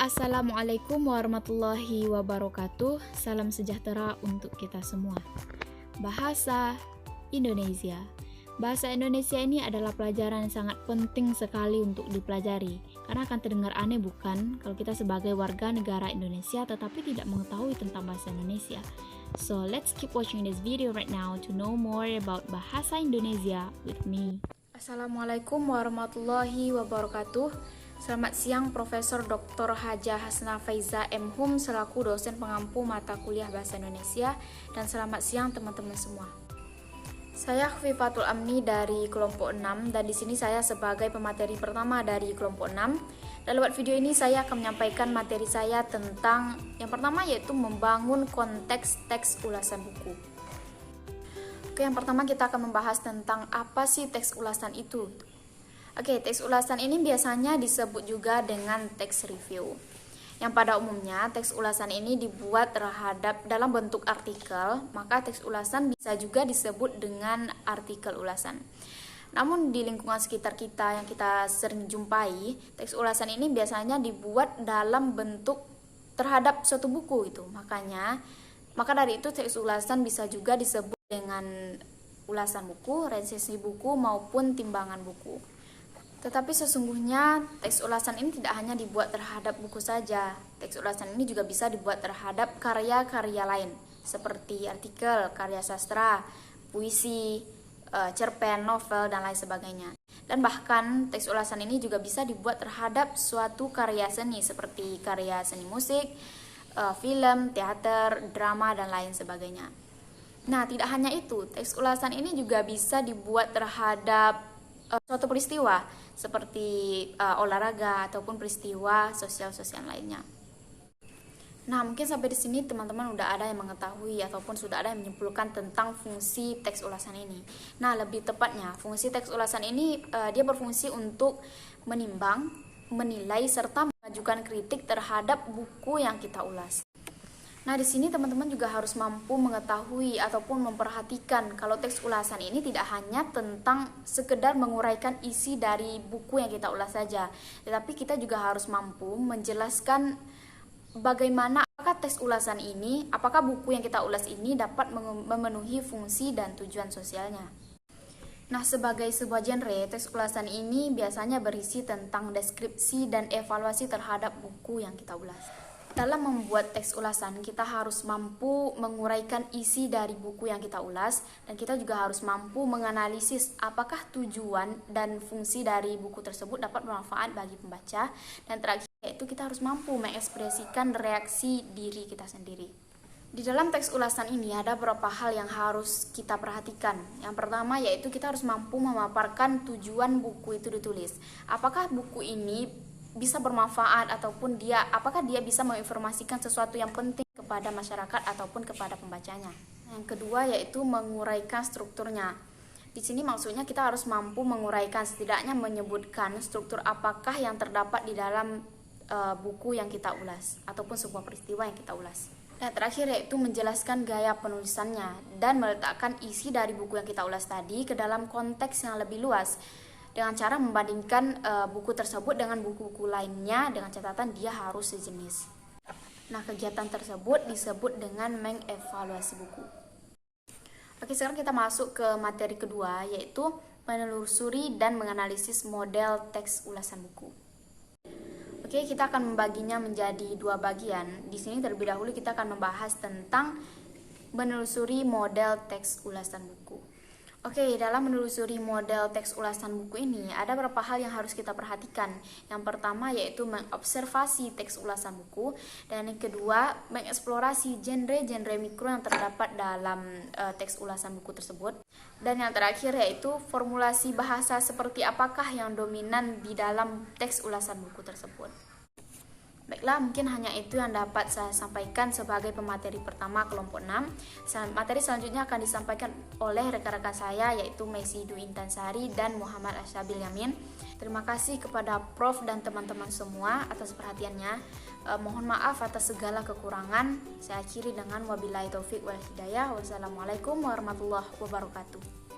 Assalamualaikum warahmatullahi wabarakatuh. Salam sejahtera untuk kita semua. Bahasa Indonesia. Bahasa Indonesia ini adalah pelajaran yang sangat penting sekali untuk dipelajari. Karena akan terdengar aneh bukan kalau kita sebagai warga negara Indonesia tetapi tidak mengetahui tentang bahasa Indonesia. So let's keep watching this video right now to know more about bahasa Indonesia with me. Assalamualaikum warahmatullahi wabarakatuh. Selamat siang Profesor Dr. Hajah Hasna Faiza M. Hum selaku dosen pengampu mata kuliah Bahasa Indonesia, dan selamat siang teman-teman semua. Saya Khifatul Amni dari kelompok 6 dan di sini saya sebagai pemateri pertama dari kelompok 6. Dan lewat video ini saya akan menyampaikan materi saya tentang yang pertama yaitu membangun konteks teks ulasan buku. Oke, yang pertama kita akan membahas tentang apa sih teks ulasan itu. Oke, teks ulasan ini biasanya disebut juga dengan teks review. Yang pada umumnya teks ulasan ini dibuat terhadap dalam bentuk artikel, maka teks ulasan bisa juga disebut dengan artikel ulasan. Namun di lingkungan sekitar kita yang kita sering jumpai, teks ulasan ini biasanya dibuat dalam bentuk terhadap suatu buku itu. Maka dari itu teks ulasan bisa juga disebut dengan ulasan buku, resensi buku maupun timbangan buku. Tetapi sesungguhnya teks ulasan ini tidak hanya dibuat terhadap buku saja. Teks ulasan ini juga bisa dibuat terhadap karya-karya lain seperti artikel, karya sastra, puisi, cerpen, novel, dan lain sebagainya. Dan bahkan teks ulasan ini juga bisa dibuat terhadap suatu karya seni seperti karya seni musik, film, teater, drama, dan lain sebagainya. Nah, tidak hanya itu, teks ulasan ini juga bisa dibuat terhadap suatu peristiwa seperti olahraga ataupun peristiwa sosial-sosial lainnya. Nah, mungkin sampai di sini teman-teman udah ada yang mengetahui ataupun sudah ada yang menyimpulkan tentang fungsi teks ulasan ini. Nah, lebih tepatnya fungsi teks ulasan ini dia berfungsi untuk menimbang, menilai serta mengajukan kritik terhadap buku yang kita ulas. Nah, di sini teman-teman juga harus mampu mengetahui ataupun memperhatikan kalau teks ulasan ini tidak hanya tentang sekedar menguraikan isi dari buku yang kita ulas saja, tetapi kita juga harus mampu menjelaskan bagaimana apakah teks ulasan ini, apakah buku yang kita ulas ini dapat memenuhi fungsi dan tujuan sosialnya. Nah, sebagai sebuah genre, teks ulasan ini biasanya berisi tentang deskripsi dan evaluasi terhadap buku yang kita ulas. Dalam membuat teks ulasan, kita harus mampu menguraikan isi dari buku yang kita ulas, dan kita juga harus mampu menganalisis apakah tujuan dan fungsi dari buku tersebut dapat bermanfaat bagi pembaca, dan terakhir yaitu kita harus mampu mengekspresikan reaksi diri kita sendiri. Di dalam teks ulasan ini ada beberapa hal yang harus kita perhatikan. Yang pertama yaitu kita harus mampu memaparkan tujuan buku itu ditulis. Apakah buku ini bisa bermanfaat ataupun apakah dia bisa menginformasikan sesuatu yang penting kepada masyarakat ataupun kepada pembacanya. Yang kedua yaitu menguraikan strukturnya. Di sini maksudnya kita harus mampu menguraikan, setidaknya menyebutkan struktur apakah yang terdapat di dalam buku yang kita ulas ataupun sebuah peristiwa yang kita ulas. Dan terakhir yaitu menjelaskan gaya penulisannya dan meletakkan isi dari buku yang kita ulas tadi ke dalam konteks yang lebih luas, dengan cara membandingkan buku tersebut dengan buku-buku lainnya dengan catatan dia harus sejenis. Nah, kegiatan tersebut disebut dengan mengevaluasi buku. Oke, sekarang kita masuk ke materi kedua yaitu menelusuri dan menganalisis model teks ulasan buku. Oke, kita akan membaginya menjadi dua bagian. Di sini terlebih dahulu kita akan membahas tentang menelusuri model teks ulasan buku. Oke, dalam menelusuri model teks ulasan buku ini ada beberapa hal yang harus kita perhatikan. Yang pertama yaitu mengobservasi teks ulasan buku, dan yang kedua mengeksplorasi genre-genre mikro yang terdapat dalam teks ulasan buku tersebut. Dan yang terakhir yaitu formulasi bahasa seperti apakah yang dominan di dalam teks ulasan buku tersebut. Baiklah, mungkin hanya itu yang dapat saya sampaikan sebagai pemateri pertama kelompok 6. Materi selanjutnya akan disampaikan oleh rekan-rekan saya yaitu Messi Dwi Intansari dan Muhammad Asyabil Yamin. Terima kasih kepada Prof dan teman-teman semua atas perhatiannya. Mohon maaf atas segala kekurangan. Saya akhiri dengan wabillahi taufik wal hidayah. Wassalamualaikum warahmatullahi wabarakatuh.